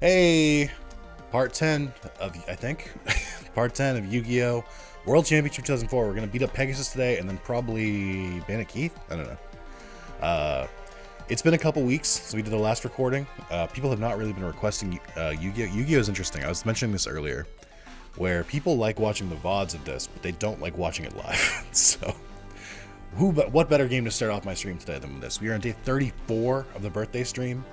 Hey, part 10 of, I think, part 10 of Yu-Gi-Oh! World Championship 2004. We're going to beat up Pegasus today and then probably Bandit Keith? I don't know. It's been a couple weeks since we did the last recording. People have not really been requesting Yu-Gi-Oh! Yu-Gi-Oh! Is interesting. I was mentioning this earlier, where people like watching the VODs of this, but they don't like watching it live. So, what better game to start off my stream today than this? We are on day 34 of the birthday stream.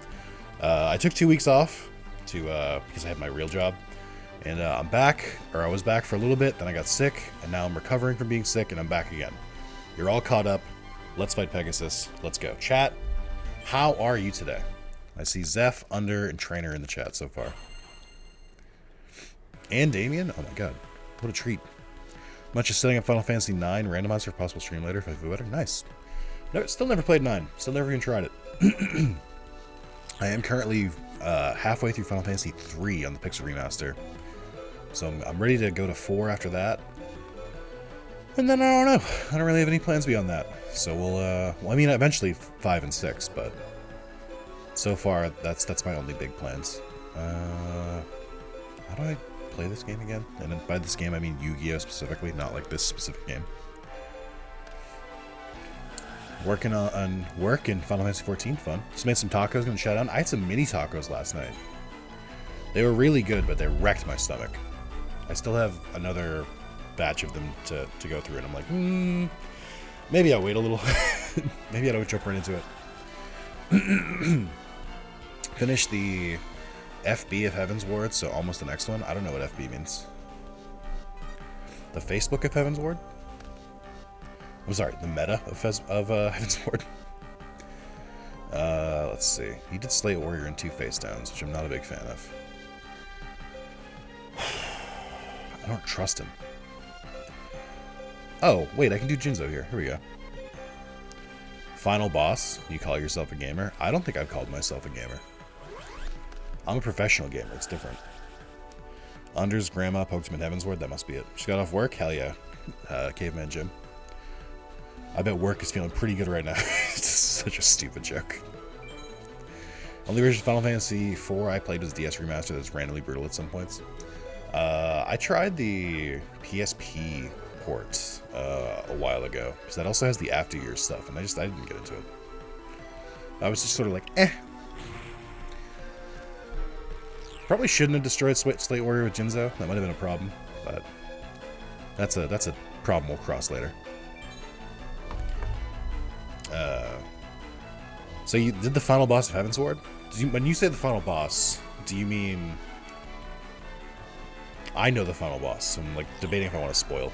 I took 2 weeks off because I had my real job, and I'm back, or I was back for a little bit, then I got sick, and now I'm recovering from being sick, and I'm back again. You're all caught up. Let's fight Pegasus. Let's go. Chat, how are you today? I see Zeph, Under, and Trainer in the chat so far. And Damien? Oh my god. What a treat. Much as setting up Final Fantasy 9 randomized for possible stream later if I feel better. Nice. Still never played 9. Still never even tried it. I am currently halfway through Final Fantasy 3 on the Pixel Remaster. So I'm ready to go to 4 after that. And then I don't know. I don't really have any plans beyond that. So well, I mean, eventually 5 and 6, but so far that's my only big plans. How do I play this game again? And then by this game I mean Yu-Gi-Oh! Specifically, not like this specific game. Working on work in Final Fantasy 14, fun. Just made some tacos, gonna shout out. I had some mini tacos last night. They were really good, but they wrecked my stomach. I still have another batch of them to go through, and I'm like, maybe I'll wait a little. Maybe I don't jump right into it. Finish the FB of Heaven's Ward, so almost the next one. I don't know what FB means. The Facebook of Heaven's Ward? I'm sorry, the meta of Heaven's Ward. Let's see. He did Slate Warrior in 2 face downs, which I'm not a big fan of. I don't trust him. Oh, wait, I can do Jinzo here. Here we go. Final boss. You call yourself a gamer? I don't think I've called myself a gamer. I'm a professional gamer. It's different. Under's grandma poked him in Heaven's Ward. That must be it. She got off work? Hell yeah. Caveman Jim. I bet work is feeling pretty good right now. It's such a stupid joke. Only version of Final Fantasy 4 I played was DS Remaster that's randomly brutal at some points. I tried the PSP port a while ago, because that also has the After Years stuff, and I didn't get into it. I was just sort of like, eh. Probably shouldn't have destroyed Slate Warrior with Jinzo. That might have been a problem, but that's a problem we'll cross later. So you did the final boss of Heaven's Ward? When you say the final boss, do you mean... I know the final boss, so I'm like debating if I want to spoil.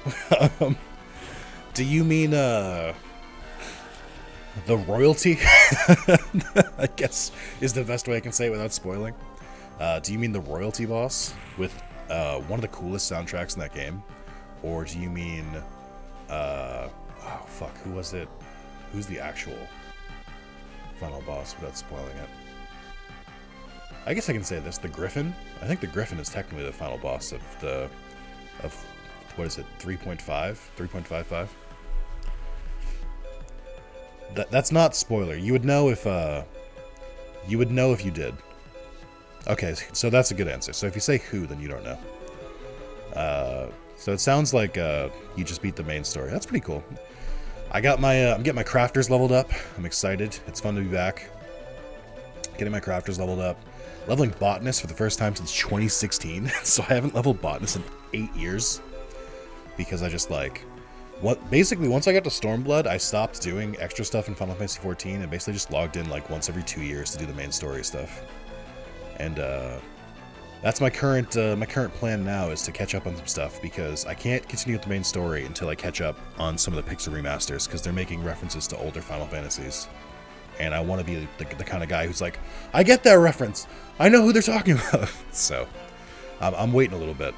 Do you mean the royalty? I guess is the best way I can say it without spoiling. Do you mean the royalty boss with one of the coolest soundtracks in that game? Or do you mean oh fuck, who was it? Who's the actual final boss without spoiling it? I guess I can say this, the Griffin. I think the Griffin is technically the final boss of what is it, 3.5? 3.55? That's not spoiler. You would know if you did. Okay, so that's a good answer. So if you say who, then you don't know. So it sounds like you just beat the main story. That's pretty cool. I got my I'm getting my crafters leveled up. I'm excited. It's fun to be back. Getting my crafters leveled up. Leveling Botanist for the first time since 2016. So I haven't leveled Botanist in 8 years. Because I just like... Basically, once I got to Stormblood, I stopped doing extra stuff in Final Fantasy 14 and basically just logged in like once every 2 years to do the main story stuff. And that's my current plan now, is to catch up on some stuff, because I can't continue with the main story until I catch up on some of the Pixel remasters, because they're making references to older Final Fantasies. And I want to be the kind of guy who's like, I get that reference. I know who they're talking about. So, I'm waiting a little bit.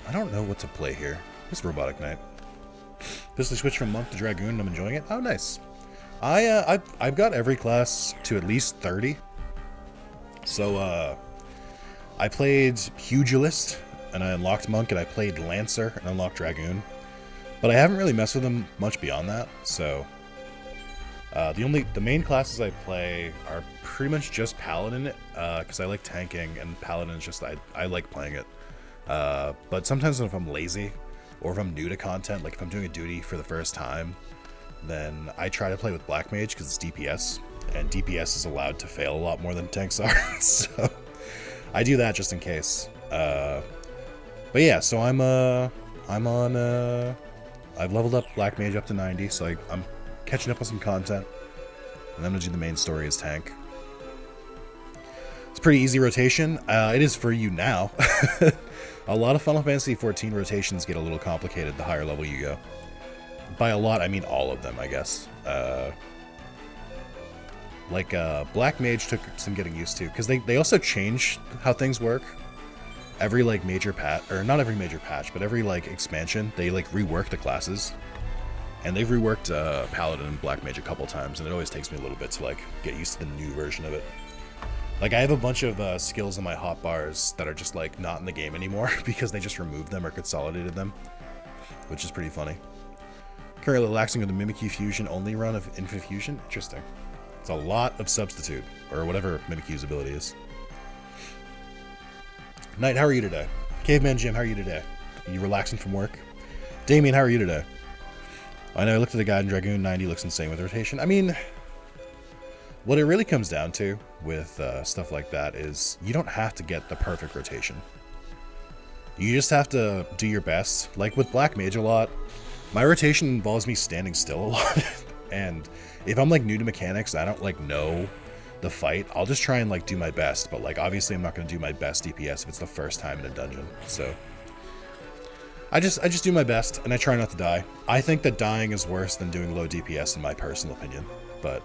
I don't know what to play here. It's Robotic Knight. Officially switched from Monk to Dragoon, and I'm enjoying it. Oh, nice. I've got every class to at least 30. So, I played Pugilist, and I unlocked Monk, and I played Lancer, and unlocked Dragoon. But I haven't really messed with them much beyond that, so... The main classes I play are pretty much just Paladin, because I like tanking, and Paladin is just, I like playing it. But sometimes if I'm lazy, or if I'm new to content, like if I'm doing a duty for the first time, then I try to play with Black Mage because it's DPS, and DPS is allowed to fail a lot more than tanks are, so I do that just in case. But yeah, so I've leveled up Black Mage up to 90, so I'm catching up on some content, and I'm gonna do the main story as tank. It's pretty easy rotation. It is for you now. A lot of Final Fantasy XIV rotations get a little complicated the higher level you go. By a lot, I mean all of them, I guess. Black Mage took some getting used to, because they also change how things work. Every, like, major patch, or not every major patch, but every, like, expansion, they, like, rework the classes. And they've reworked Paladin and Black Mage a couple times, and it always takes me a little bit to, like, get used to the new version of it. Like, I have a bunch of skills in my hotbars that are just, like, not in the game anymore, because they just removed them or consolidated them, which is pretty funny. Currently relaxing with the Mimikyu Fusion only run of Infinite Fusion? Interesting. It's a lot of substitute, or whatever Mimikyu's ability is. Knight, how are you today? Caveman Jim, how are you today? Are you relaxing from work? Damien, how are you today? I know I looked at the guy in Dragoon 90, looks insane with rotation. I mean, what it really comes down to with stuff like that is you don't have to get the perfect rotation. You just have to do your best. Like with Black Mage a lot, my rotation involves me standing still a lot. And if I'm like new to mechanics, I don't like know the fight, I'll just try and like do my best. But like obviously I'm not going to do my best DPS if it's the first time in a dungeon. So I just do my best and I try not to die. I think that dying is worse than doing low DPS in my personal opinion, but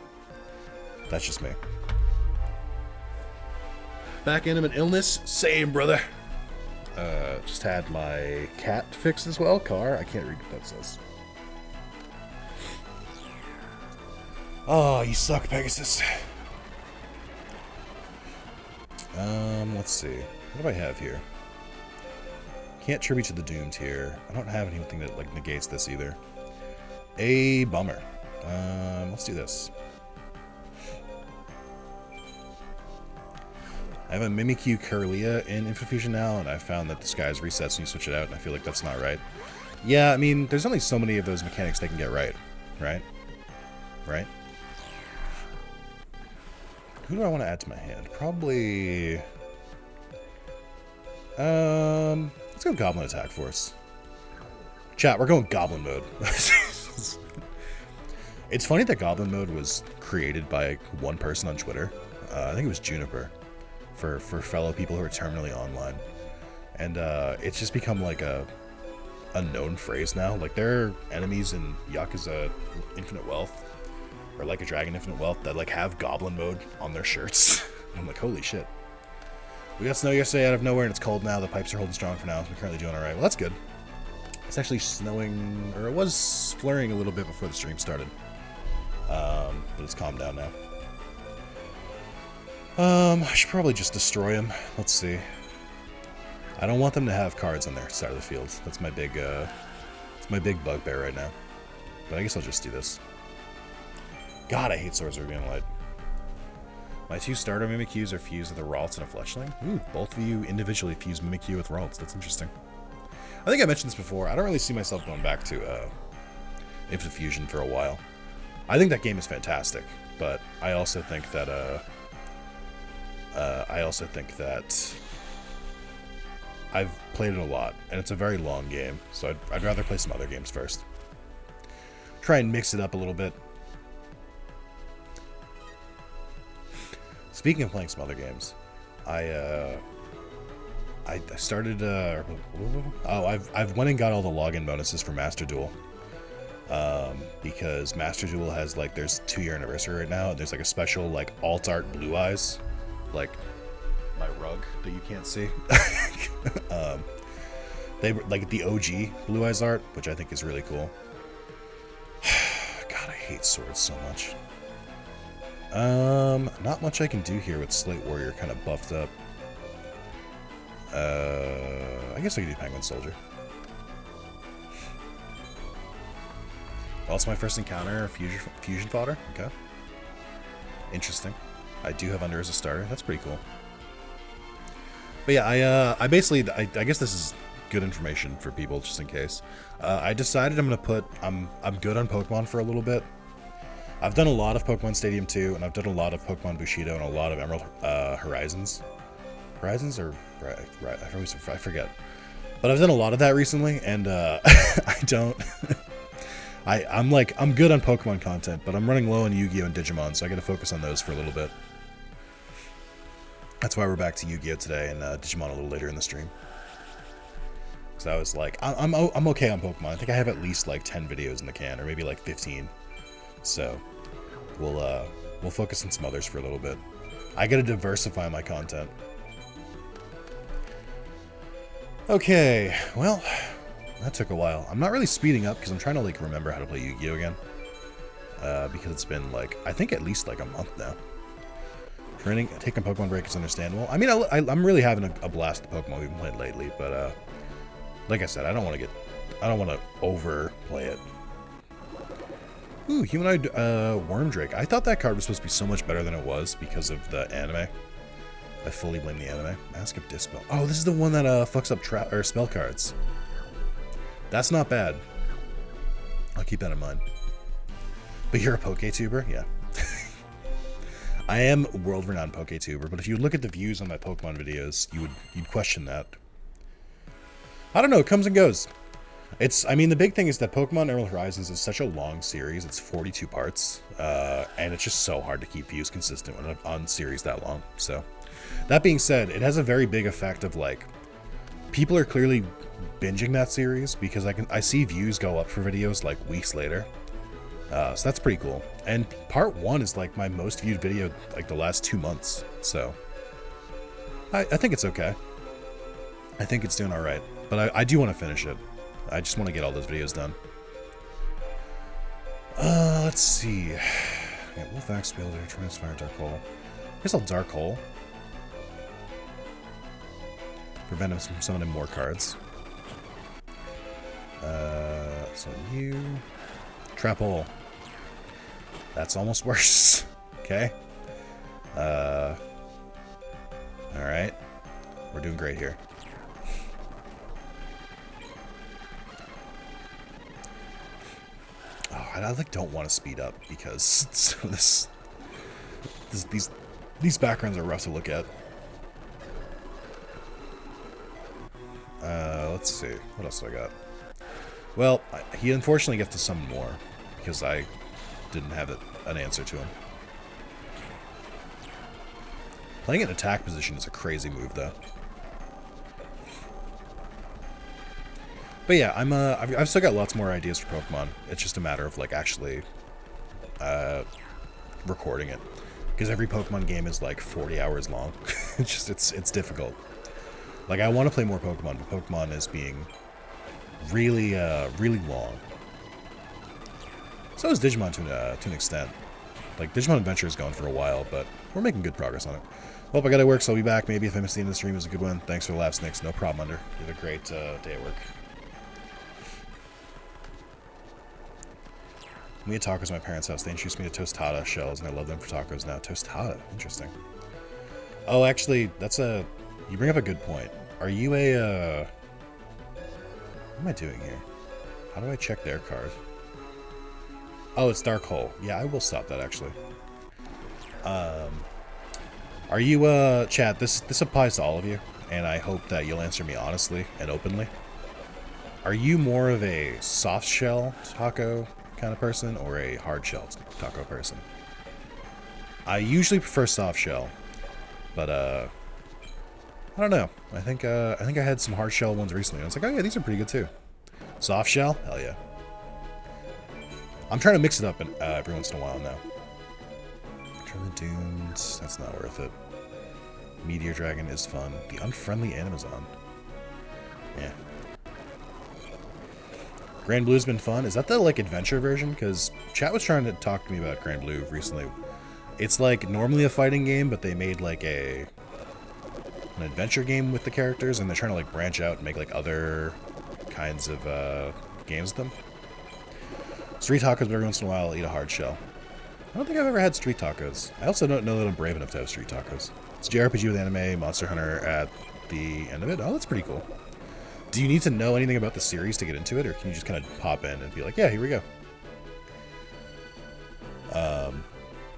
that's just me. Back end of an illness, same brother. Just had my cat fixed as well. Car, I can't read what that says. Oh, you suck, Pegasus. Let's see. What do I have here? Can't tribute to the Doomed here. I don't have anything that like negates this either. A bummer. Let's do this. I have a Mimikyu Kirlia in Infinite Fusion now, and I found that the skies resets when you switch it out, and I feel like that's not right. Yeah, I mean, there's only so many of those mechanics they can get right. Right? Right? Who do I want to add to my hand? Probably... let's go Goblin Attack Force. Chat, we're going Goblin mode. It's funny that Goblin mode was created by one person on Twitter. I think it was Juniper. For fellow people who are terminally online. And it's just become like a known phrase now. Like there are enemies in Yakuza Infinite Wealth, or Like a Dragon Infinite Wealth, that like have Goblin mode on their shirts. I'm like, holy shit. We got snow yesterday out of nowhere and it's cold now. The pipes are holding strong for now. So we're currently doing alright. Well, that's good. It's actually snowing, or it was flurrying a little bit before the stream started. But it's calmed down now. I should probably just destroy him. Let's see. I don't want them to have cards on their side of the field. That's my big, it's my big bugbear right now. But I guess I'll just do this. God, I hate Swords of Ruby and Light. My two starter Mimikyus are fused with a Ralts and a Fletchling. Ooh, both of you individually fuse Mimikyu with Ralts. That's interesting. I think I mentioned this before. I don't really see myself going back to Infinite Fusion for a while. I think that game is fantastic, but I also think that I've played it a lot, and it's a very long game, so I'd rather play some other games first. Try and mix it up a little bit. Speaking of playing some other games, I started. I've went and got all the login bonuses for Master Duel. Because Master Duel has like there's 2-year anniversary right now, and there's like a special like alt art Blue Eyes, like my rug that you can't see. They like the OG Blue Eyes art, which I think is really cool. God, I hate swords so much. Not much I can do here with Slate Warrior kind of buffed up. I guess I could do Penguin Soldier. Well, it's my first encounter of fusion fodder. Okay. Interesting. I do have Under as a starter. That's pretty cool. But yeah, I basically, I guess this is good information for people just in case. I decided I'm gonna put, I'm good on Pokemon for a little bit. I've done a lot of Pokemon Stadium 2, and I've done a lot of Pokemon Bushido and a lot of Emerald Horizons. Horizons or I forget. But I've done a lot of that recently, and I don't. I'm good on Pokemon content, but I'm running low on Yu-Gi-Oh and Digimon, so I got to focus on those for a little bit. That's why we're back to Yu-Gi-Oh today and Digimon a little later in the stream. Because I was like, I'm okay on Pokemon. I think I have at least like 10 videos in the can, or maybe like 15. So we'll focus on some others for a little bit. I gotta diversify my content. Okay, well, that took a while. I'm not really speeding up because I'm trying to like remember how to play Yu-Gi-Oh again. Because it's been like, I think at least like a month now. Taking Pokemon break is understandable. I mean, I'm really having a blast with Pokemon we've been playing lately, but like I said, I don't want to overplay it. Ooh, Humanoid Wormdrake. I thought that card was supposed to be so much better than it was because of the anime. I fully blame the anime. Mask of Dispel. Oh, this is the one that fucks up spell cards. That's not bad. I'll keep that in mind. But you're a PokeTuber? Yeah. I am a world-renowned PokeTuber, but if you look at the views on my Pokemon videos, you'd question that. I don't know, it comes and goes. I mean, the big thing is that Pokemon Emerald Horizons is such a long series. It's 42 parts, and it's just so hard to keep views consistent on series that long. So, that being said, it has a very big effect of, like, people are clearly binging that series because I see views go up for videos, like, weeks later. So that's pretty cool. And part 1 is, like, my most viewed video, like, the last 2 months. So, I think it's okay. I think it's doing alright. But I do want to finish it. I just want to get all those videos done. Let's see. Yeah, Wolf Axe Wielder, Transfire, Dark Hole. I guess I'll Dark Hole. Prevent him from summoning more cards. So you... Trap Hole. That's almost worse. Okay. Alright. We're doing great here. Oh, I like don't want to speed up because these backgrounds are rough to look at. Let's see. What else do I got? Well, he unfortunately gets to summon more because I didn't have an answer to him. Playing an attack position is a crazy move, though. But yeah, I've still got lots more ideas for Pokemon. It's just a matter of like actually recording it, because every Pokemon game is like 40 hours long. it's difficult. Like I want to play more Pokemon, but Pokemon is being really really long. So is Digimon to an extent. Like Digimon Adventure is going for a while, but we're making good progress on it. Well, I gotta work, so I'll be back. Maybe if I miss the end of the stream, it was a good one. Thanks for the laughs, Nix. No problem, Under. You have a great day at work. We had tacos at my parents' house. They introduced me to tostada shells, and I love them for tacos now. Tostada, interesting. Oh, actually, you bring up a good point. Are you a, what am I doing here? How do I check their card? Oh, it's Dark Hole. Yeah, I will stop that, actually. Are you, chat, this applies to all of you, and I hope that you'll answer me honestly and openly. Are you more of a soft shell taco kind of person or a hard shell taco person? I usually prefer soft shell, but I don't know. I think I had some hard shell ones recently. I was like, oh yeah, these are pretty good too. Soft shell, hell yeah. I'm trying to mix it up every once in a while now. Turn the Dunes, that's not worth it. Meteor Dragon is fun. The Unfriendly Amazon. Yeah. Grand Blue's been fun. Is that the, like, adventure version? Because chat was trying to talk to me about Grand Blue recently. It's, like, normally a fighting game, but they made, like, an adventure game with the characters, and they're trying to, like, branch out and make, like, other kinds of games with them. Street tacos, but every once in a while I'll eat a hard shell. I don't think I've ever had street tacos. I also don't know that I'm brave enough to have street tacos. It's JRPG with anime, Monster Hunter at the end of it. Oh, that's pretty cool. Do you need to know anything about the series to get into it, or can you just kind of pop in and be like, yeah, here we go?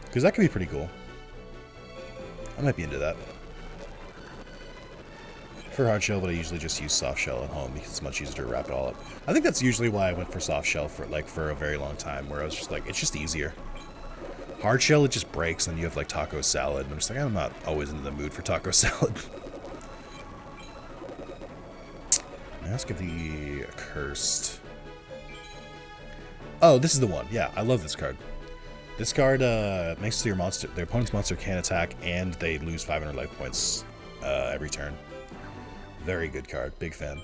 Because that could be pretty cool. I might be into that. For hard shell, but I usually just use soft shell at home because it's much easier to wrap it all up. I think that's usually why I went for soft shell for a very long time, where I was just like, it's just easier. Hard shell, it just breaks, and you have like taco salad, and I'm just like, I'm not always in the mood for taco salad. Mask of the Accursed. Oh, this is the one. Yeah, I love this card. This card makes their opponent's monster can attack, and they lose 500 life points every turn. Very good card. Big fan.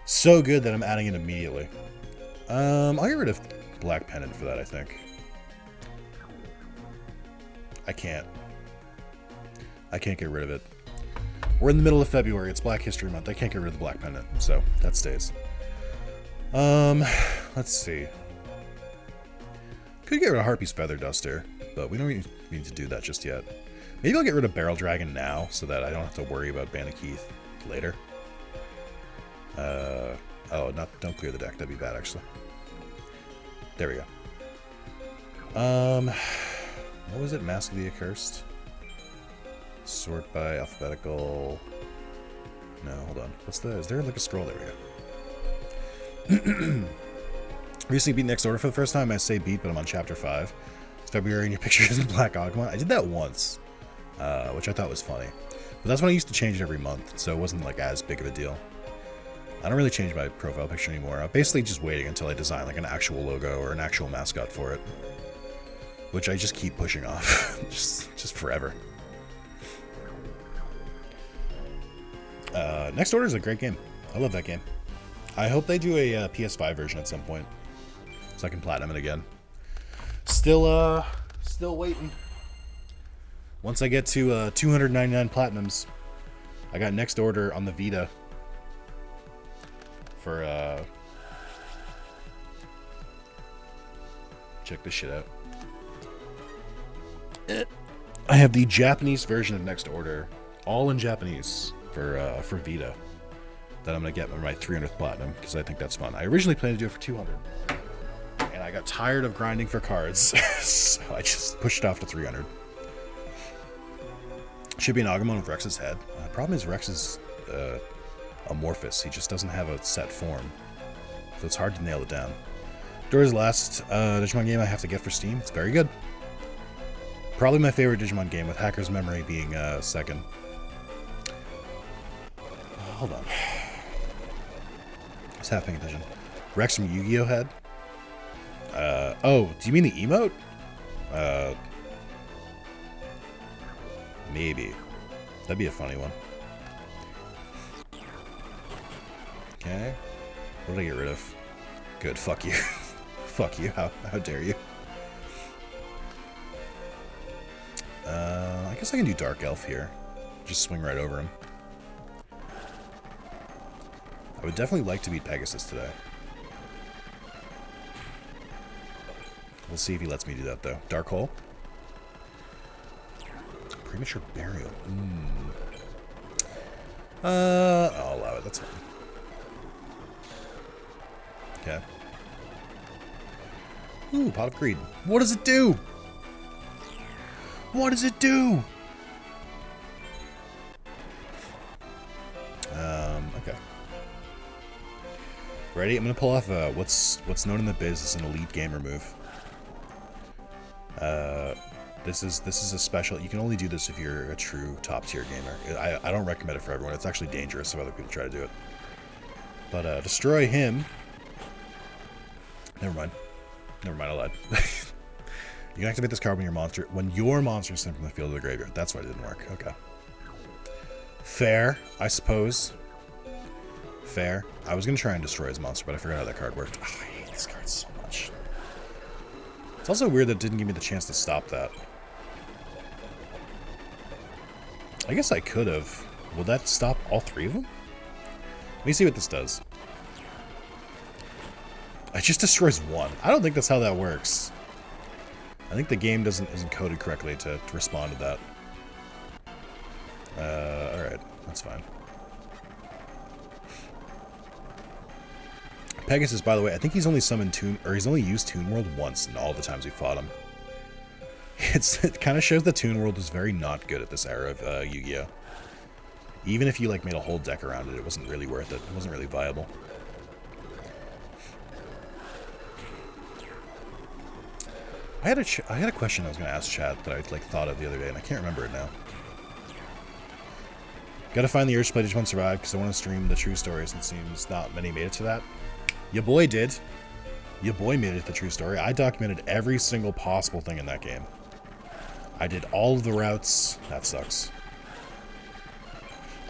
So good that I'm adding it immediately. I'll get rid of Black Pennant for that, I think. I can't get rid of it. We're in the middle of February. It's Black History Month. I can't get rid of the Black Pennant, so that stays. Let's see. Could get rid of Harpy's Feather Duster, but we don't need to do that just yet. Maybe I'll get rid of Barrel Dragon now, so that I don't have to worry about Bandikeith later. Don't clear the deck. That'd be bad, actually. There we go. What was it? Mask of the Accursed? Sort by alphabetical. No, hold on. Is there like a scroll? There we go. Recently beat Next Order for the first time. I say beat, but I'm on chapter 5. It's February and your picture is in Black Agumon. I did that once, which I thought was funny. But that's when I used to change it every month, so it wasn't like as big of a deal. I don't really change my profile picture anymore. I'm basically just waiting until I design like an actual logo or an actual mascot for it, which I just keep pushing off, just forever. Next Order is a great game. I love that game. I hope they do a PS5 version at some point, so I can platinum it again. Still waiting. Once I get to 299 platinums, I got Next Order on the Vita for check this shit out. I have the Japanese version of Next Order, all in Japanese for Vita, that I'm gonna get my 300th platinum because I think that's fun. I originally planned to do it for 200, and I got tired of grinding for cards, so I just pushed it off to 300. Should be an Agumon with Rex's head. The problem is Rex is amorphous. He just doesn't have a set form, so it's hard to nail it down. Dora's last Digimon game I have to get for Steam. It's very good. Probably my favorite Digimon game, with Hacker's Memory being second. Hold on. Just half paying attention. Rex from Yu-Gi-Oh! Head. Oh, do you mean the emote? Maybe. That'd be a funny one. Okay. What did I get rid of? Good, fuck you. Fuck you, how dare you. I guess I can do Dark Elf here. Just swing right over him. I would definitely like to beat Pegasus today. We'll see if he lets me do that, though. Dark Hole. Premature Burial. I'll allow it. That's fine. Okay. Ooh, Pot of Greed. What does it do? What does it do? Okay. Ready? I'm gonna pull off what's known in the biz as an elite gamer move. This is a special. You can only do this if you're a true top tier gamer. I don't recommend it for everyone. It's actually dangerous if other people try to do it. But destroy him. Never mind, I lied. You can activate this card when your monster is sent from the field to the graveyard. That's why it didn't work. Okay. Fair, I suppose. Fair. I was gonna try and destroy his monster, but I forgot how that card worked. Oh, I hate this card so much. It's also weird that it didn't give me the chance to stop that. I guess I could have. Will that stop all three of them? Let me see what this does. It just destroys one. I don't think that's how that works. I think the game isn't coded correctly to respond to that. Alright, that's fine. Pegasus, by the way, I think he's only summoned he's only used Toon World once in all the times we fought him. It kind of shows that Toon World was very not good at this era of Yu-Gi-Oh! Even if you like made a whole deck around it, it wasn't really worth it. It wasn't really viable. I had a question I was gonna ask chat that I like thought of the other day, and I can't remember it now. Gotta find the urge to play Digimon Survive because I want to stream the true stories, and it seems not many made it to that. Your boy did. Your boy made it to the true story. I documented every single possible thing in that game. I did all of the routes. That sucks.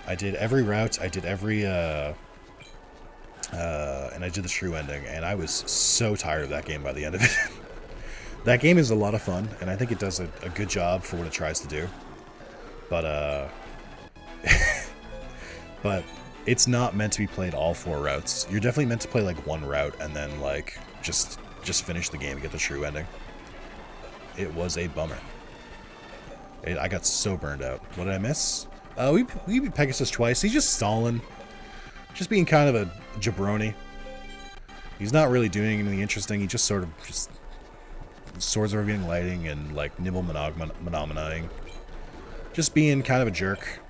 I did every route. I did every, and I did the true ending, and I was so tired of that game by the end of it. That game is a lot of fun, and I think it does a good job for what it tries to do. But, but it's not meant to be played all 4 routes. You're definitely meant to play, like, 1 route, and then, like, just finish the game and get the true ending. It was a bummer. I got so burned out. What did I miss? We beat Pegasus twice. He's just stalling. Just being kind of a jabroni. He's not really doing anything interesting. He just sort of just... Swords are getting lighting and, like, nibble monomanizing. Just being kind of a jerk.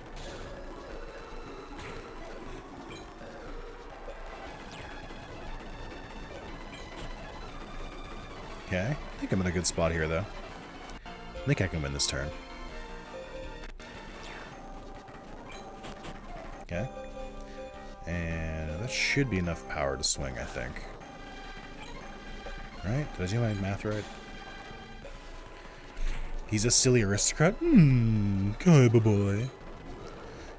Okay. I think I'm in a good spot here, though. I think I can win this turn. Okay. And that should be enough power to swing, I think. Right? Did I do my math right? He's a silly aristocrat? Kaiba boy.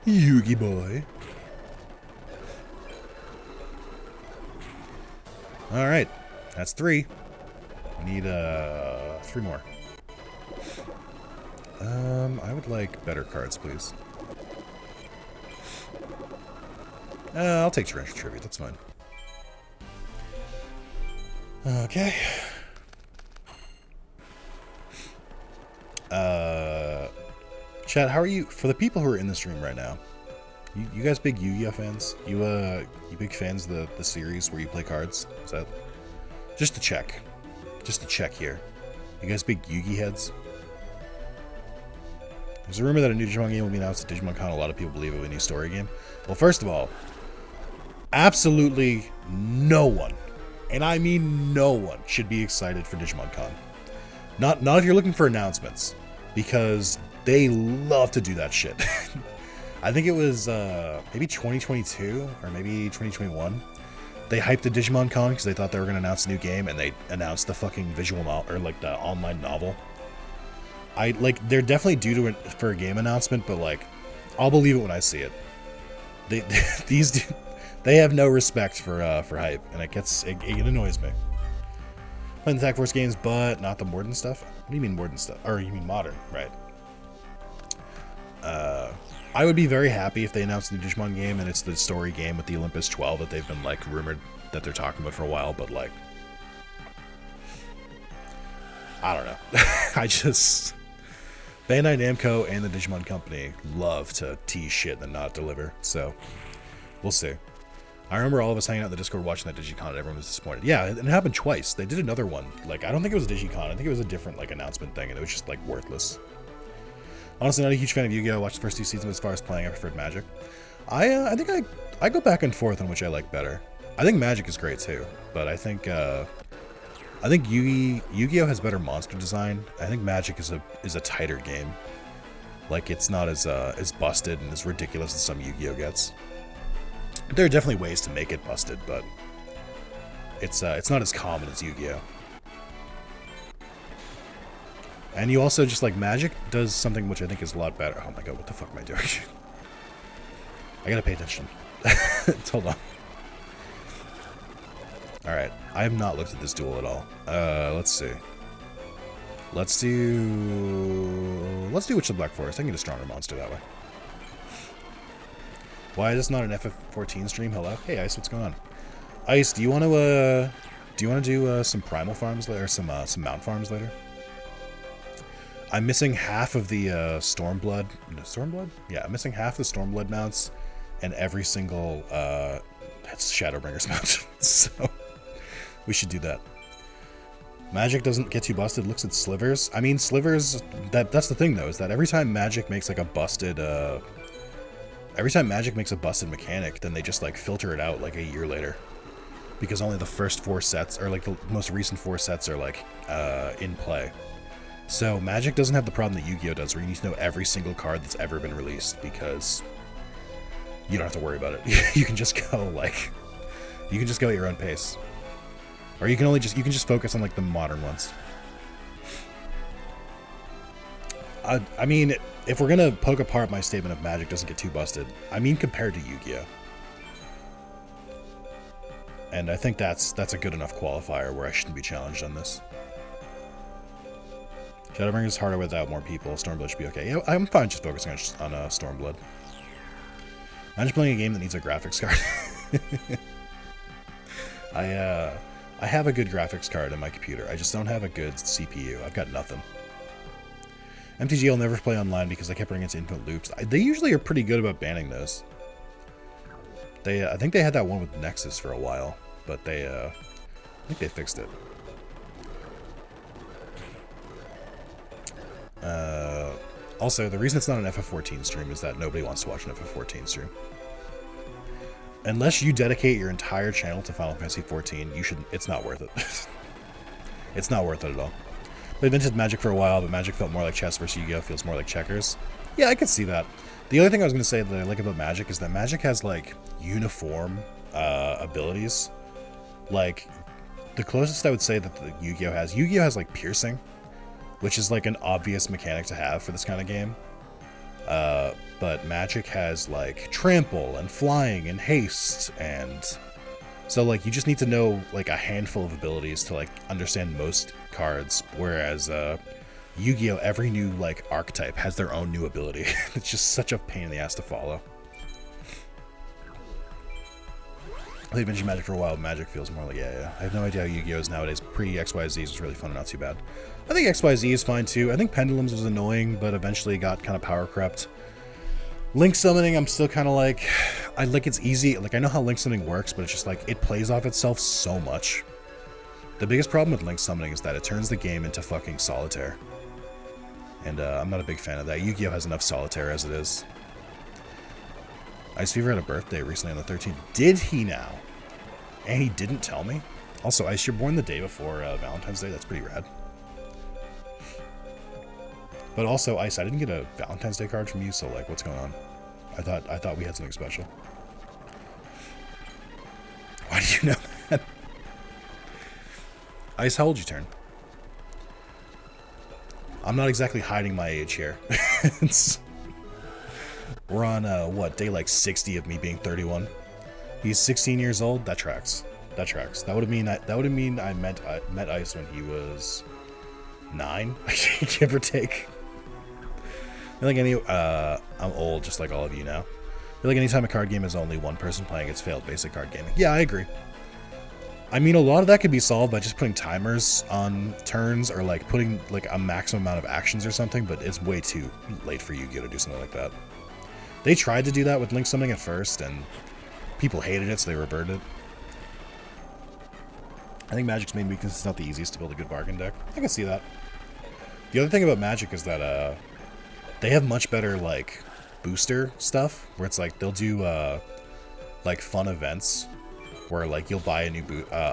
Yugi boy. Alright. That's 3. We need, 3 more. I would like better cards, please. I'll take Torrential Tribute, that's fine. Okay. Chad, how are you? For the people who are in the stream right now, you guys big Yu-Gi-Oh fans? You big fans of the series where you play cards? Is that... Just to check. Just to check here. You guys big Yu-Gi heads? There's a rumor that a new Digimon game will be announced at Digimon Con. A lot of people believe it will be a new story game. Well, first of all, absolutely no one, and I mean no one, should be excited for Digimon Con. Not if you're looking for announcements, because they love to do that shit. I think it was maybe 2022 or maybe 2021. They hyped the Digimon Con because they thought they were going to announce a new game, and they announced the fucking visual novel, or like the online novel. They're definitely due to it for a game announcement, but like, I'll believe it when I see it. They have no respect for hype, and it annoys me. Playing the Tag Force games, but not the modern stuff. What do you mean modern stuff? Or you mean modern, right? I would be very happy if they announced a new Digimon game and it's the story game with the Olympus 12 that they've been like rumored that they're talking about for a while, but like, I don't know. Bandai Namco and the Digimon Company love to tease shit and not deliver, so we'll see. I remember all of us hanging out in the Discord watching that Digicon and everyone was disappointed. Yeah, and it happened twice. They did another one. Like, I don't think it was a Digicon. I think it was a different, like, announcement thing, and it was just, like, worthless. Honestly, not a huge fan of Yu-Gi-Oh! I watched the first 2 seasons, but as far as playing, I preferred Magic. I think I go back and forth on which I like better. I think Magic is great, too, but I think Yu-Gi-Oh! Has better monster design. I think Magic is a tighter game. Like, it's not as busted and as ridiculous as some Yu-Gi-Oh! Gets. There are definitely ways to make it busted, but it's not as common as Yu-Gi-Oh! And you also just like Magic does something which I think is a lot better. Oh my god, what the fuck am I doing? I gotta pay attention. Hold on. Alright, I have not looked at this duel at all. Let's see. Let's do Witch of the Black Forest. I can get a stronger monster that way. Why is this not an FF14 stream? Hello? Hey Ice, what's going on? Ice, do you want Do you want to do some primal farms later, or some mount farms later? I'm missing half of the Stormblood. No, Stormblood? Yeah, I'm missing half the Stormblood mounts and every single Shadowbringers mount. So we should do that. Magic doesn't get too busted. Looks at slivers. I mean, slivers. That's the thing though, is that every time Magic makes like a busted, mechanic, then they just like filter it out like a year later, because only the first 4 sets, or like the most recent 4 sets, are like in play. So Magic doesn't have the problem that Yu-Gi-Oh does, where you need to know every single card that's ever been released, because you don't have to worry about it. You can just go at your own pace. Or you can just focus on like the modern ones. I mean, if we're gonna poke apart my statement of Magic doesn't get too busted, I mean compared to Yu-Gi-Oh. And I think that's a good enough qualifier where I shouldn't be challenged on this. Shadowbringers is harder without more people. Stormblood should be okay. Yeah, I'm fine just focusing on Stormblood. I'm just playing a game that needs a graphics card. I have a good graphics card in my computer. I just don't have a good CPU. I've got nothing. MTG will never play online because I kept running into infinite loops. They usually are pretty good about banning those. I think they had that one with Nexus for a while, but I think they fixed it. Also, the reason it's not an FF14 stream is that nobody wants to watch an FF14 stream. Unless you dedicate your entire channel to Final Fantasy XIV, it's not worth it. It's not worth it at all. They invented Magic for a while, but Magic felt more like chess versus Yu-Gi-Oh! Feels more like checkers. Yeah, I could see that. The other thing I was going to say that I like about Magic is that Magic has, like, uniform abilities. Like, the closest I would say that the Yu-Gi-Oh! has like, piercing, which is, like, an obvious mechanic to have for this kind of game. But Magic has, like, trample and flying and haste, and so, like, you just need to know, like, a handful of abilities to, like, understand most cards, whereas Yu-Gi-Oh! Every new, like, archetype has their own new ability. It's just such a pain in the ass to follow. They've mentioned Magic for a while. Magic feels more like, yeah. I have no idea how Yu-Gi-Oh! Is nowadays. Pre-XYZ was really fun and not too bad. I think XYZ is fine, too. I think Pendulums was annoying, but eventually got kind of power crept. Link summoning, I'm still kind of like, it's easy. Like, I know how link summoning works, but it's just like, it plays off itself so much. The biggest problem with link summoning is that it turns the game into fucking solitaire. And I'm not a big fan of that. Yu-Gi-Oh! Has enough solitaire as it is. Ice Fever had a birthday recently on the 13th. Did he now? And he didn't tell me? Also, Ice, you're born the day before Valentine's Day. That's pretty rad. But also, Ice, I didn't get a Valentine's Day card from you, so, like, what's going on? I thought we had something special. Why do you know that? Ice, how old you turn? I'm not exactly hiding my age here. We're on, what, day like 60 of me being 31. He's 16 years old. That tracks. That tracks. That would mean I met Ice when he was 9, give or take. I feel like I'm old, just like all of you now. I feel like anytime a card game is only one person playing, it's failed basic card gaming. Yeah, I agree. I mean, a lot of that could be solved by just putting timers on turns, or like putting like a maximum amount of actions or something, but it's way too late for Yu-Gi-Oh! To do something like that. They tried to do that with Link Summoning at first, and people hated it, so they reverted it. I think Magic's main weakness is not the easiest to build a good bargain deck. I can see that. The other thing about Magic is that they have much better like booster stuff, where it's like they'll do like fun events where like you'll buy a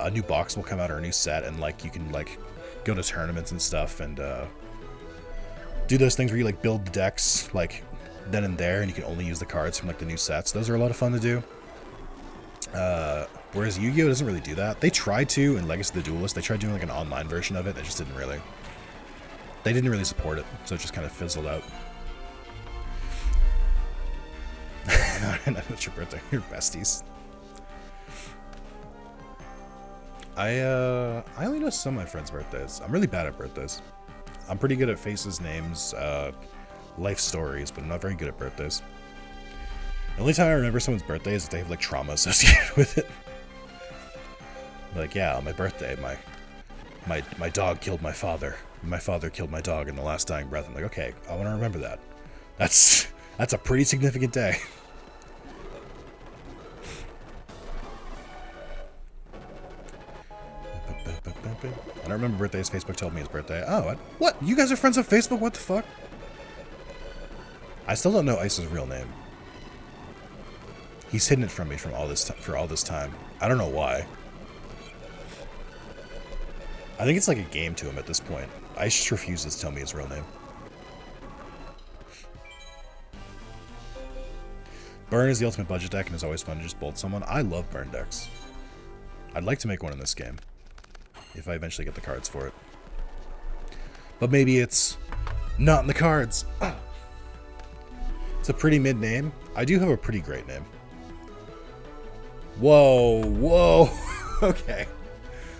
new box will come out, or a new set, and like you can like go to tournaments and stuff and do those things where you like build the decks like then and there, and you can only use the cards from like the new sets. Those are a lot of fun to do. Whereas Yu-Gi-Oh! Doesn't really do that. They tried to in Legacy of the Duelist. They tried doing like an online version of it. They just didn't really. They didn't really support it, so it just kind of fizzled out. Not your birthday. You're besties. I only know some of my friends' birthdays. I'm really bad at birthdays. I'm pretty good at faces, names, life stories, but I'm not very good at birthdays. The only time I remember someone's birthday is if they have like trauma associated with it. Like, yeah, on my birthday, my dog killed my father. My father killed my dog in the last dying breath. I'm like, okay, I want to remember that. That's a pretty significant day. I don't remember birthdays. Facebook told me his birthday. Oh, what? You guys are friends on Facebook? What the fuck? I still don't know Ice's real name. He's hidden it from me for all this time. I don't know why. I think it's like a game to him at this point. Ice just refuses to tell me his real name. Burn is the ultimate budget deck and is always fun to just bolt someone. I love burn decks. I'd like to make one in this game, if I eventually get the cards for it. But maybe it's not in the cards. It's a pretty mid name. I do have a pretty great name. Whoa, whoa. Okay.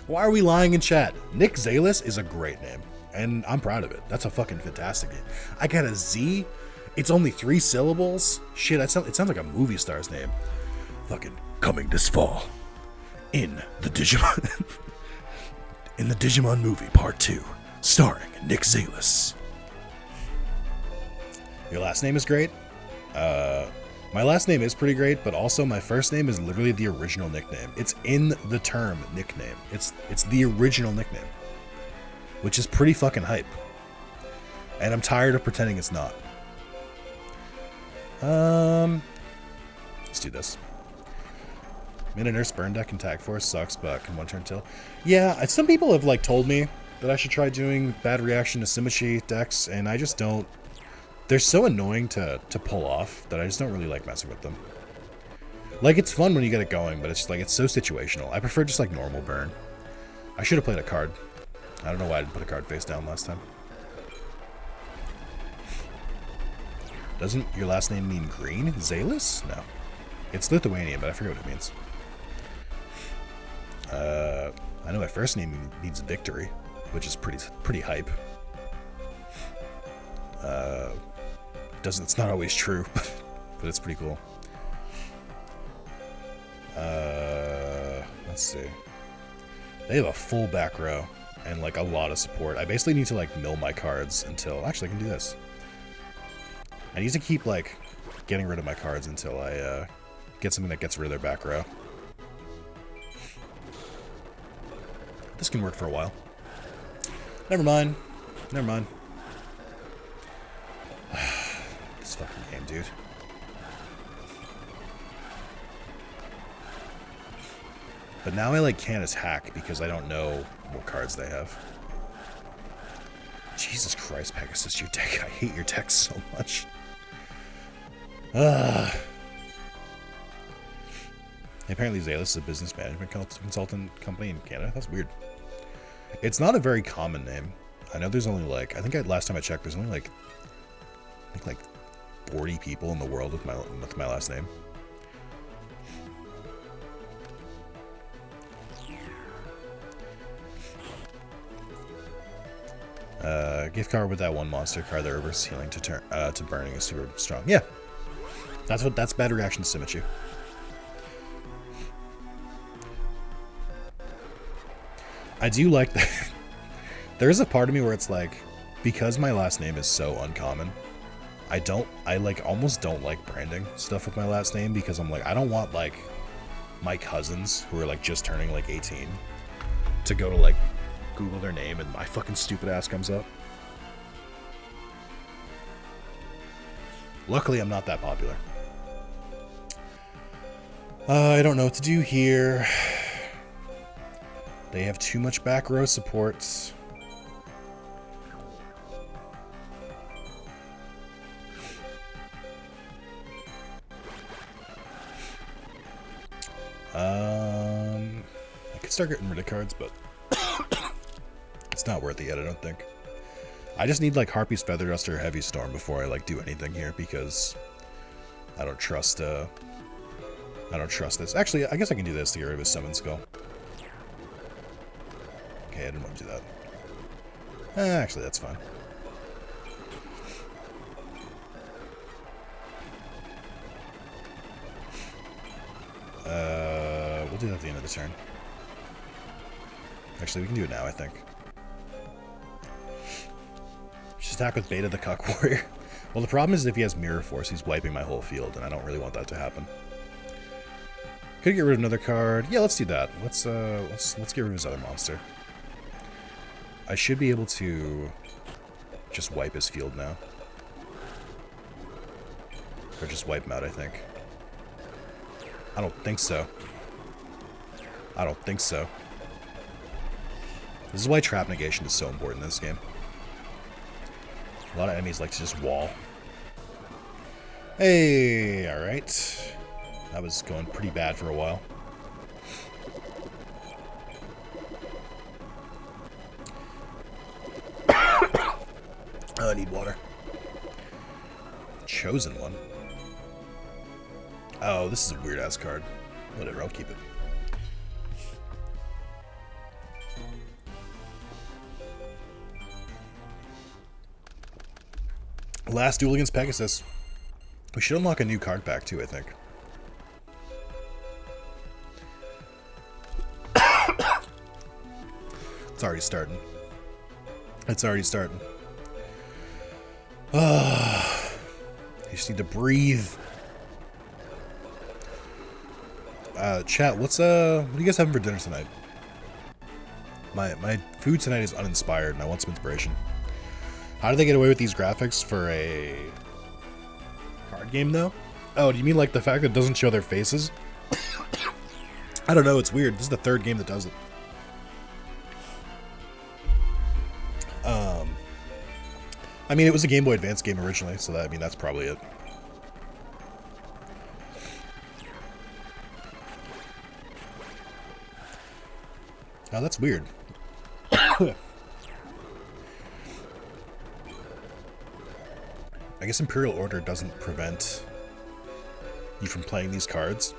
Why are we lying in chat? Nick Zalis is a great name, and I'm proud of it. That's a fucking fantastic name. I got a Z. It's only 3 syllables. Shit, it sounds like a movie star's name. Fucking coming this fall in the Digimon in the Digimon movie Part 2, starring Nick Zalis. Your last name is great. My last name is pretty great, but also my first name is literally the original nickname. It's in the term nickname. It's the original nickname, which is pretty fucking hype. And I'm tired of pretending it's not. Let's do this. Mina Nurse burn deck and tag force sucks, but can one turn till. Yeah, some people have like told me that I should try doing bad reaction to symmetry decks, and I just don't. They're so annoying to pull off that I just don't really like messing with them. Like, it's fun when you get it going, but it's just like, it's so situational. I prefer just like normal burn. I should have played a card. I don't know why I didn't put a card face down last time. Doesn't your last name mean green? Zalis? No. It's Lithuanian, but I forget what it means. I know my first name means victory, which is pretty hype. It's not always true, but it's pretty cool. Let's see. They have a full back row and like a lot of support. I basically need to like mill my cards until, actually I can do this. I need to keep like getting rid of my cards until I get something that gets rid of their back row. This can work for a while. Never mind. Never mind. This fucking game, dude. But now I like can't as hack because I don't know what cards they have. Jesus Christ, Pegasus, your deck. I hate your deck so much. Apparently Zalis is a business management consultant company in Canada. That's weird. It's not a very common name. I know there's only like, last time I checked, there's only like, I think like 40 people in the world with my last name. Gift card with that one monster card that reverses healing to burning is super strong. Yeah, that's bad reaction to symmetry. I do like that. There is a part of me where it's like, because my last name is so uncommon, I like almost don't like branding stuff with my last name because I'm like, I don't want like my cousins who are like just turning like 18 to go to like Google their name and my fucking stupid ass comes up. Luckily, I'm not that popular. I don't know what to do here. They have too much back row supports. I could start getting rid of cards, but it's not worth it yet, I don't think. I just need like Harpy's Feather Duster or Heavy Storm before I like do anything here because I don't trust this. Actually, I guess I can do this to get rid of his Summon Skull. Okay, I didn't want to do that. Actually, that's fine. We'll do that at the end of the turn. Actually, we can do it now, I think. Just attack with Beta the Cuck Warrior. Well, the problem is if he has Mirror Force, he's wiping my whole field, and I don't really want that to happen. Could get rid of another card. Yeah, let's do that. Let's get rid of his other monster. I should be able to just wipe his field now. Or just wipe him out, I think. I don't think so. I don't think so. This is why trap negation is so important in this game. A lot of enemies like to just wall. Hey, alright. That was going pretty bad for a while. Oh, I need water. Chosen one. Oh, this is a weird-ass card. Whatever, I'll keep it. Last duel against Pegasus. We should unlock a new card pack too, I think. It's already starting. It's already starting. Ah, you just need to breathe. Chat, what are you guys having for dinner tonight? My food tonight is uninspired and I want some inspiration. How do they get away with these graphics for a card game, though? Oh, do you mean like the fact that it doesn't show their faces? I don't know, it's weird. This is the third game that does it. I mean, it was a Game Boy Advance game originally, so that, I mean, that's probably it. Oh, that's weird. I guess Imperial Order doesn't prevent you from playing these cards.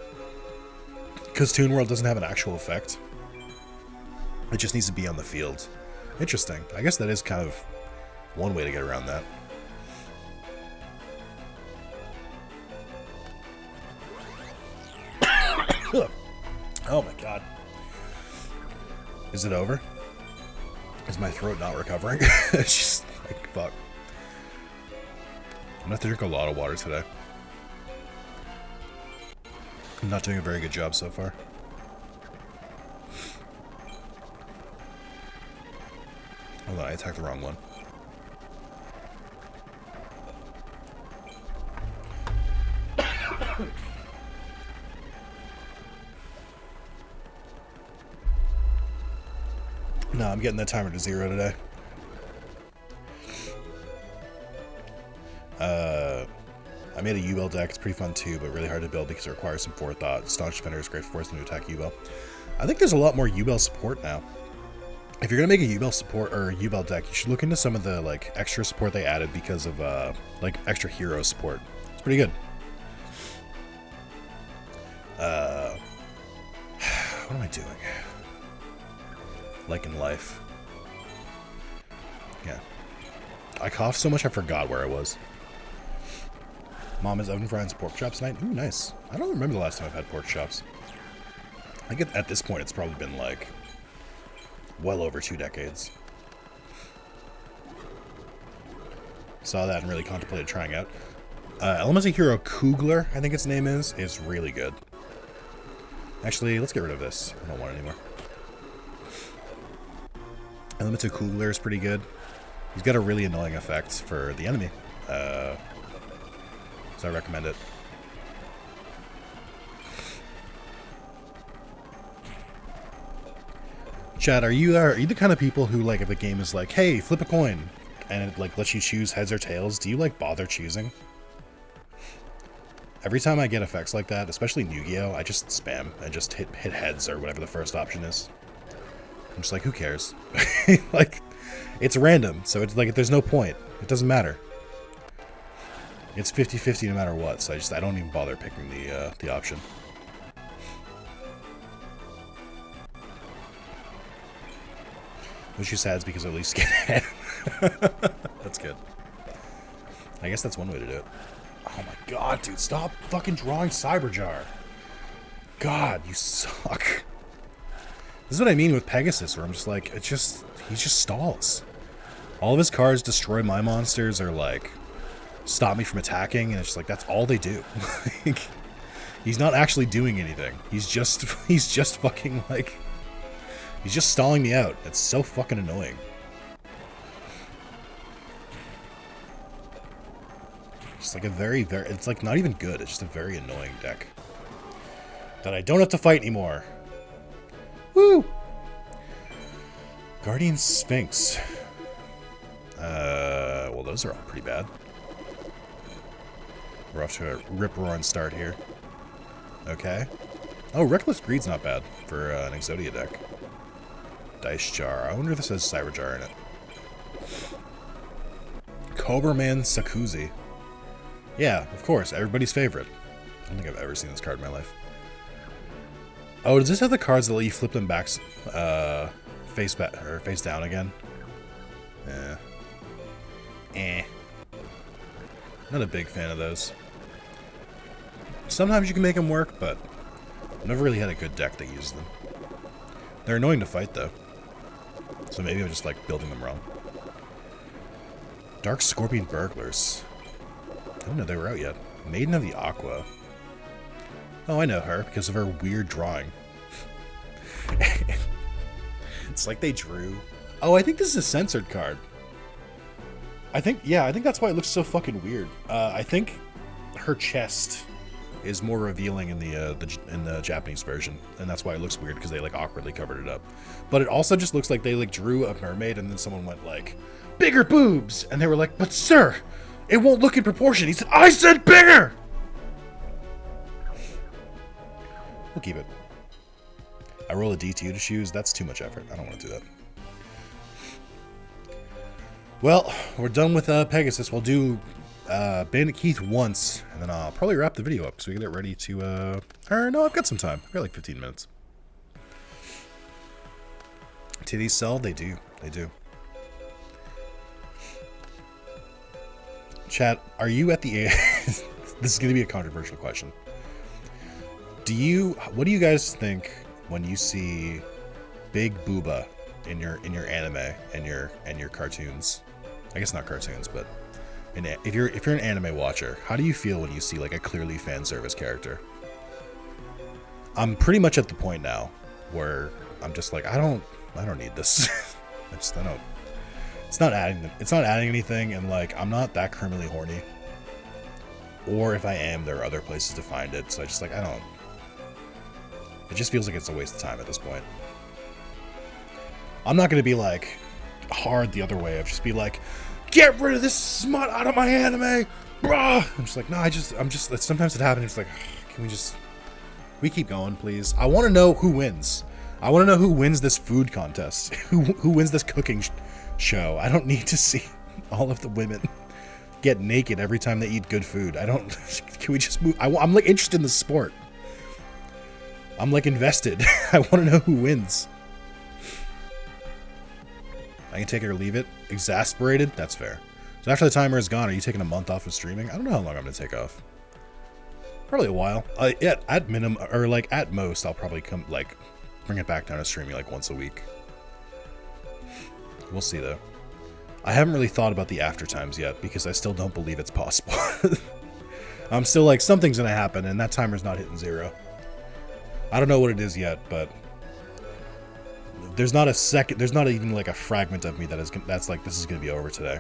Because Toon World doesn't have an actual effect. It just needs to be on the field. Interesting. I guess that is kind of one way to get around that. Oh my god. Is it over? Is my throat not recovering? It's just like, fuck. I'm gonna have to drink a lot of water today. I'm not doing a very good job so far. Hold on, I attacked the wrong one. No, I'm getting that timer to 0 today. I made a U-Bell deck. It's pretty fun too, but really hard to build because it requires some forethought. Staunch Defender is great for forcing to attack U-Bell. I think there's a lot more U-Bell support now. If you're gonna make a U-Bell support or U-Bell deck, you should look into some of the like extra support they added because of like extra hero support. It's pretty good. What am I doing? Like in life. Yeah. I coughed so much I forgot where I was. Mom is oven frying pork chops tonight. Ooh, nice. I don't remember the last time I've had pork chops. I think at this point it's probably been like well over 2 decades. Saw that and really contemplated trying out. Elemental Hero Kugler, I think its name is really good. Actually, let's get rid of this. I don't want it anymore. Elemental Kugler is pretty good. He's got a really annoying effect for the enemy. So I recommend it. Chad, are you the kind of people who, like, if a game is like, hey, flip a coin, and it like lets you choose heads or tails, do you like bother choosing? Every time I get effects like that, especially in Yu-Gi-Oh, I just spam and just hit heads or whatever the first option is. I'm just like, who cares? Like, it's random, so it's like there's no point. It doesn't matter. It's 50-50 no matter what, so I don't even bother picking the option. Which is sad is because at least get ahead. That's good. I guess that's one way to do it. Oh my god, dude, stop fucking drawing Cyberjar. God, you suck. This is what I mean with Pegasus, where I'm just like, he just stalls. All of his cards destroy my monsters or like stop me from attacking, and it's just like that's all they do. Like, he's not actually doing anything. He's just fucking like, he's just stalling me out. It's so fucking annoying. It's like a very, it's like not even good. It's just a very annoying deck that I don't have to fight anymore. Woo! Guardian Sphinx. Well, those are all pretty bad. We're off to a rip-roaring start here. Okay. Oh, Reckless Greed's not bad for an Exodia deck. Dice Jar. I wonder if this has Cyber Jar in it. Cobraman Sakuzi. Yeah, of course. Everybody's favorite. I don't think I've ever seen this card in my life. Oh, does this have the cards that let you flip them back face down again? Not a big fan of those. Sometimes you can make them work, but I've never really had a good deck that uses them. They're annoying to fight, though. So maybe I'm just, like, building them wrong. Dark Scorpion Burglars. I don't know they were out yet. Maiden of the Aqua. Oh, I know her, because of her weird drawing. It's like they drew... Oh, I think this is a censored card. I think that's why it looks so fucking weird. I think her chest is more revealing in the Japanese version, and that's why it looks weird, because they like awkwardly covered it up. But it also just looks like they like drew a mermaid, and then someone went like, bigger boobs, and they were like, but sir, it won't look in proportion. He said, I said bigger. We'll keep it. I roll a D2 to choose. That's too much effort. I don't want to do that. Well, we're done with Pegasus. We'll do Bandit Keith once, and then I'll probably wrap the video up so we can get ready to... Or no, I've got some time. I've got like 15 minutes. Titties sell? They do. They do. Chat, are you at the... This is going to be a controversial question. What do you guys think when you see Big Booba in your anime and your cartoons? I guess not cartoons, but if you're an anime watcher, how do you feel when you see like a clearly fan service character? I'm pretty much at the point now where I'm just like, I don't need this. It's not adding anything, and like I'm not that criminally horny. Or if I am, there are other places to find it. So I just like it just feels like it's a waste of time at this point. I'm not gonna be like hard the other way of just be like, get rid of this smut out of my anime, bruh. I'm just like, no, I'm just sometimes it happens. It's like, can we keep going, please? I want to know who wins. I want to know who wins this food contest. Who wins this cooking show. I don't need to see all of the women get naked every time they eat good food. Can we just move? I'm like interested in the sport. I'm like invested. I want to know who wins. I can take it or leave it. Exasperated? That's fair. So after the timer is gone, are you taking a month off of streaming? I don't know how long I'm going to take off. Probably a while. At minimum, or like at most, I'll probably come like bring it back down to streaming like once a week. We'll see though. I haven't really thought about the after times yet because I still don't believe it's possible. I'm still like, something's going to happen and that timer's not hitting 0. I don't know what it is yet, but there's not even like a fragment of me that's like, this is going to be over today.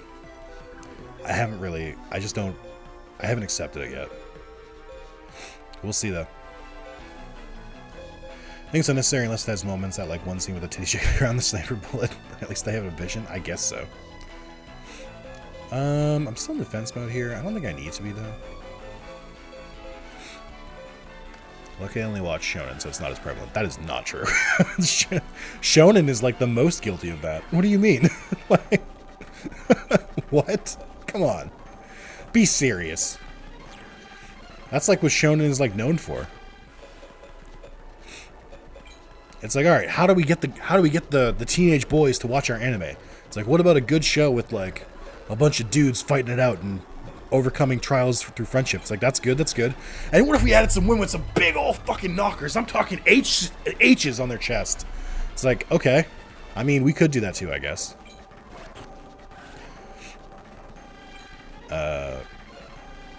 I haven't accepted it yet. We'll see though. I think it's unnecessary unless it has moments that like one scene with a titty shaking around the sniper bullet. At least I have a vision. I guess so. I'm still in defense mode here. I don't think I need to be though. Luckily I only watch Shonen, so it's not as prevalent. That is not true. Shonen is like the most guilty of that. What do you mean? Like, what? Come on. Be serious. That's like what Shonen is like known for. It's like, all right, how do we get the teenage boys to watch our anime? It's like, what about a good show with like a bunch of dudes fighting it out and overcoming trials through friendship? It's like, that's good, that's good. And what if we added some women with some big old fucking knockers? I'm talking H's on their chest. It's like, okay. I mean, we could do that too, I guess.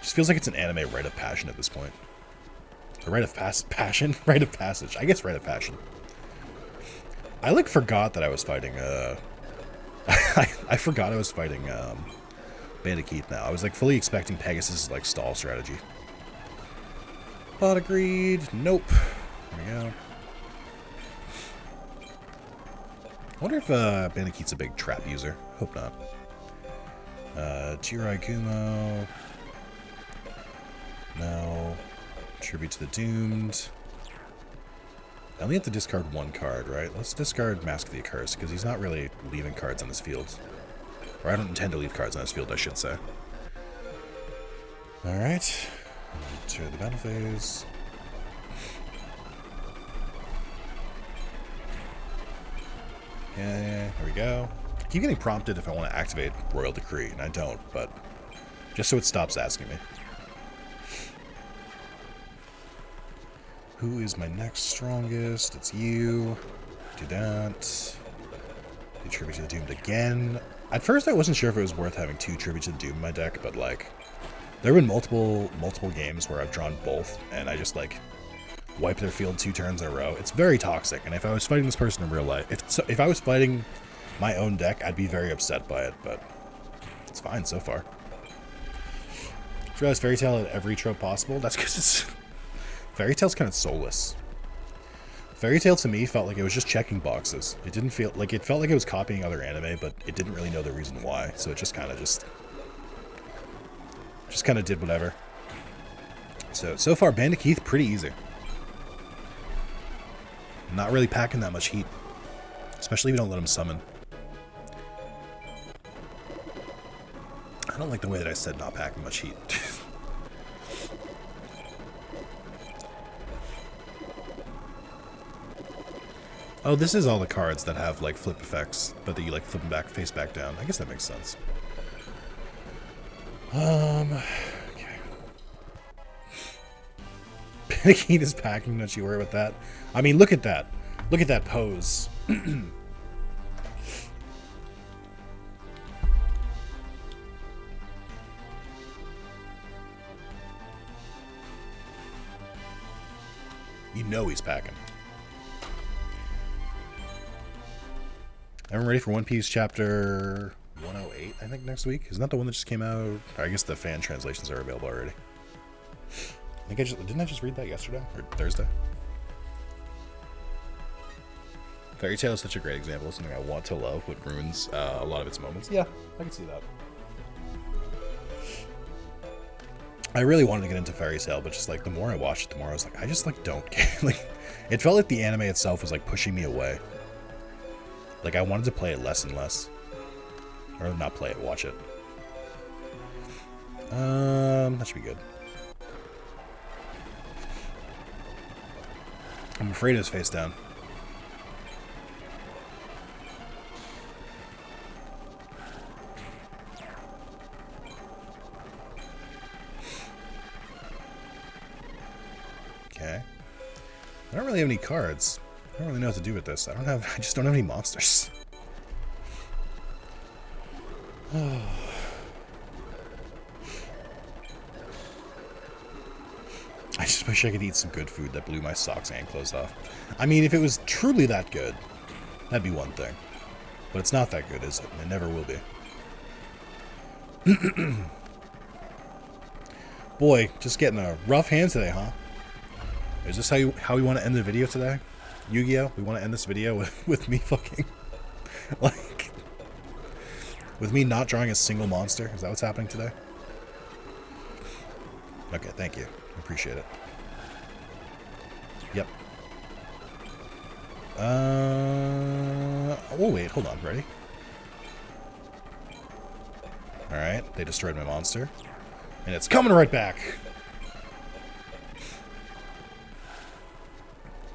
Just feels like it's an anime rite of passion at this point. A rite of passion? Rite of passage. I guess rite of passion. I, like, forgot that I was fighting, I forgot I was fighting, Bandit Keith now. I was, like, fully expecting Pegasus' like, stall strategy. Pot of greed. Nope. There we go. I wonder if, Bandit Keith's a big trap user. Hope not. Jirai Kumo. No. Tribute to the Doomed. I only have to discard one card, right? Let's discard Mask of the Accursed, because he's not really leaving cards on his field. Or I don't intend to leave cards on his field, I should say. Alright. To the battle phase. Yeah, there we go. I keep getting prompted if I want to activate Royal Decree, and I don't, but just so it stops asking me. Who is my next strongest? It's you. Do that. Do Tribute to the Doomed again. At first, I wasn't sure if it was worth having 2 Tribute to the Doomed in my deck, but, like, there have been multiple games where I've drawn both, and I just, like, wipe their field 2 turns in a row. It's very toxic, and if I was fighting this person in real life, if I was fighting my own deck, I'd be very upset by it, but it's fine so far. Just realized Fairy Tail had every trope possible. That's because it's... Fairy Tail's kind of soulless. Fairy Tail to me felt like it was just checking boxes. It didn't feel like it felt like it was copying other anime, but it didn't really know the reason why. So it just kind of just kind of did whatever. So far, Bandit Keith pretty easy. Not really packing that much heat, especially if you don't let him summon. I don't like the way that I said not packing much heat. Oh, this is all the cards that have, like, flip effects, but that you, like, flip them back, face back down. I guess that makes sense. Okay. Panicky is packing, don't you worry about that. I mean, look at that. Look at that pose. You know he's packing. I'm ready for One Piece chapter 108, I think, next week. Isn't that the one that just came out? I guess the fan translations are available already. I think didn't I just read that yesterday? Or Thursday? Fairy Tail is such a great example of something I want to love, but ruins a lot of its moments. Yeah, I can see that. I really wanted to get into Fairy Tail, but just, like, the more I watched it, the more I was like, I just, like, don't care. Like, it felt like the anime itself was, like, pushing me away. Like, I wanted to play it less and less. Or not play it, watch it. That should be good. I'm afraid it's face down. Okay. I don't really have any cards. I don't really know what to do with this. I just don't have any monsters. I just wish I could eat some good food that blew my socks and clothes off. I mean, if it was truly that good, that'd be one thing. But it's not that good, is it? It never will be. Boy, just getting a rough hand today, huh? Is this how we want to end the video today? Yu-Gi-Oh! We want to end this video with me fucking... like... with me not drawing a single monster? Is that what's happening today? Okay, thank you. I appreciate it. Yep. Oh, wait, hold on. Ready? Alright, they destroyed my monster. And it's coming right back!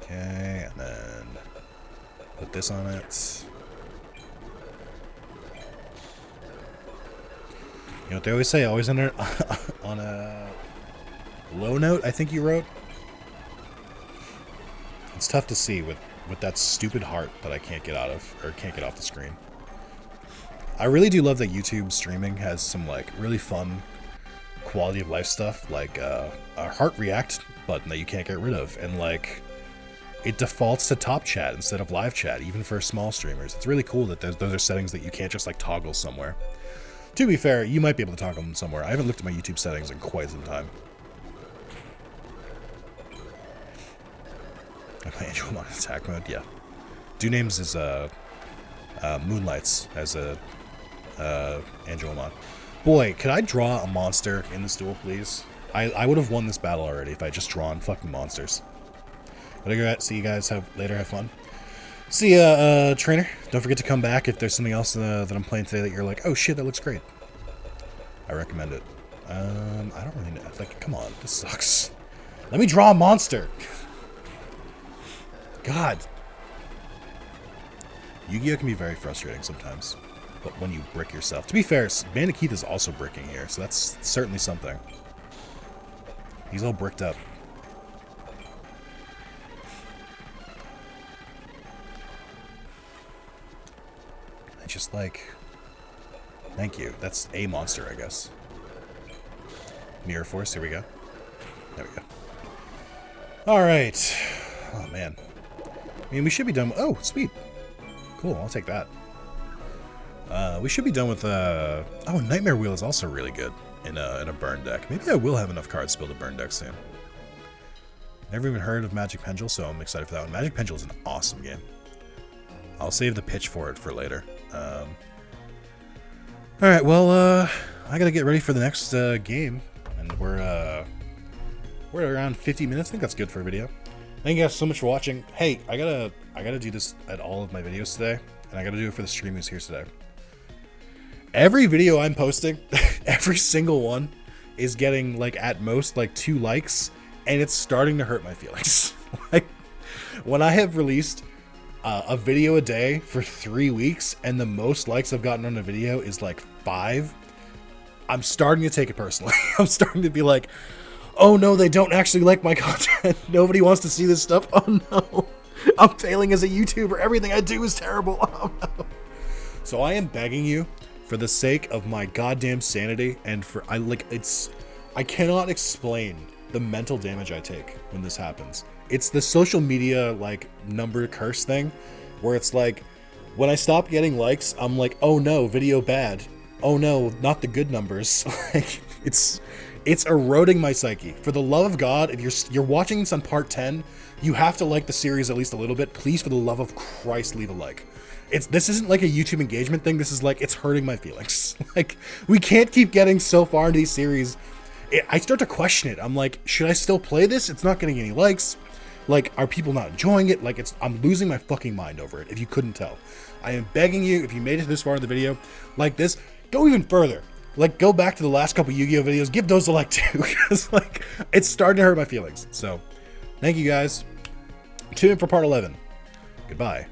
Okay, and then put this on it. You know what they always say? Always on a low note, I think you wrote. It's tough to see with with that stupid heart that I can't get out of, or can't get off the screen. I really do love that YouTube streaming has some like really fun quality of life stuff, like a heart react button that you can't get rid of, and like it defaults to top chat instead of live chat, even for small streamers. It's really cool that those are settings that you can't just like toggle somewhere. To be fair, you might be able to toggle them somewhere. I haven't looked at my YouTube settings in quite some time. I play Angel on attack mode, yeah. Do names is Moonlights as a Angelomon. Boy, could I draw a monster in this duel, please? I would have won this battle already if I just drawn fucking monsters. But I gotta see you guys later. Have fun. See ya, trainer. Don't forget to come back if there's something else that I'm playing today that you're like, oh shit, that looks great. I recommend it. I don't really know. Like, come on, this sucks. Let me draw a monster. God. Yu-Gi-Oh can be very frustrating sometimes, but when you brick yourself. To be fair, Bandit Keith is also bricking here, so that's certainly something. He's all bricked up. I just like... Thank you. That's a monster, I guess. Mirror Force, here we go. There we go. Alright. Oh, man. I mean, we should be done... Oh, sweet. Cool, I'll take that. We should be done with... Oh, Nightmare Wheel is also really good in a burn deck. Maybe I will have enough cards to build a burn deck soon. Never even heard of Magic Pendulum, so I'm excited for that one. Magic Pendulum is an awesome game. I'll save the pitch for it for later. Alright, well, I gotta get ready for the next game. And we're around 50 minutes. I think that's good for a video. Thank you guys so much for watching. Hey, I gotta do this at all of my videos today, and I gotta do it for the stream who's here today. Every video I'm posting, every single one, is getting like at most like 2 likes, and it's starting to hurt my feelings. Like when I have released a video a day for 3 weeks, and the most likes I've gotten on a video is like 5, I'm starting to take it personally. I'm starting to be like, oh no, they don't actually like my content. Nobody wants to see this stuff. Oh no, I'm failing as a YouTuber. Everything I do is terrible. Oh no. So I am begging you, for the sake of my goddamn sanity, and for I cannot explain the mental damage I take when this happens. It's the social media like number curse thing, where it's like, when I stop getting likes, I'm like, oh no, video bad. Oh no, not the good numbers. Like it's eroding my psyche. For the love of God, if you're watching this on part 10, you have to like the series at least a little bit. Please, for the love of Christ, leave a like. This isn't like a YouTube engagement thing. This is like, it's hurting my feelings. Like, we can't keep getting so far into these series. I start to question it. I'm like, should I still play this? It's not getting any likes. Like, are people not enjoying it? Like, I'm losing my fucking mind over it, if you couldn't tell. I am begging you, if you made it this far in the video, like this, go even further. Like, go back to the last couple Yu-Gi-Oh videos, give those a like too, because like, it's starting to hurt my feelings. So, thank you guys. Tune in for part 11. Goodbye.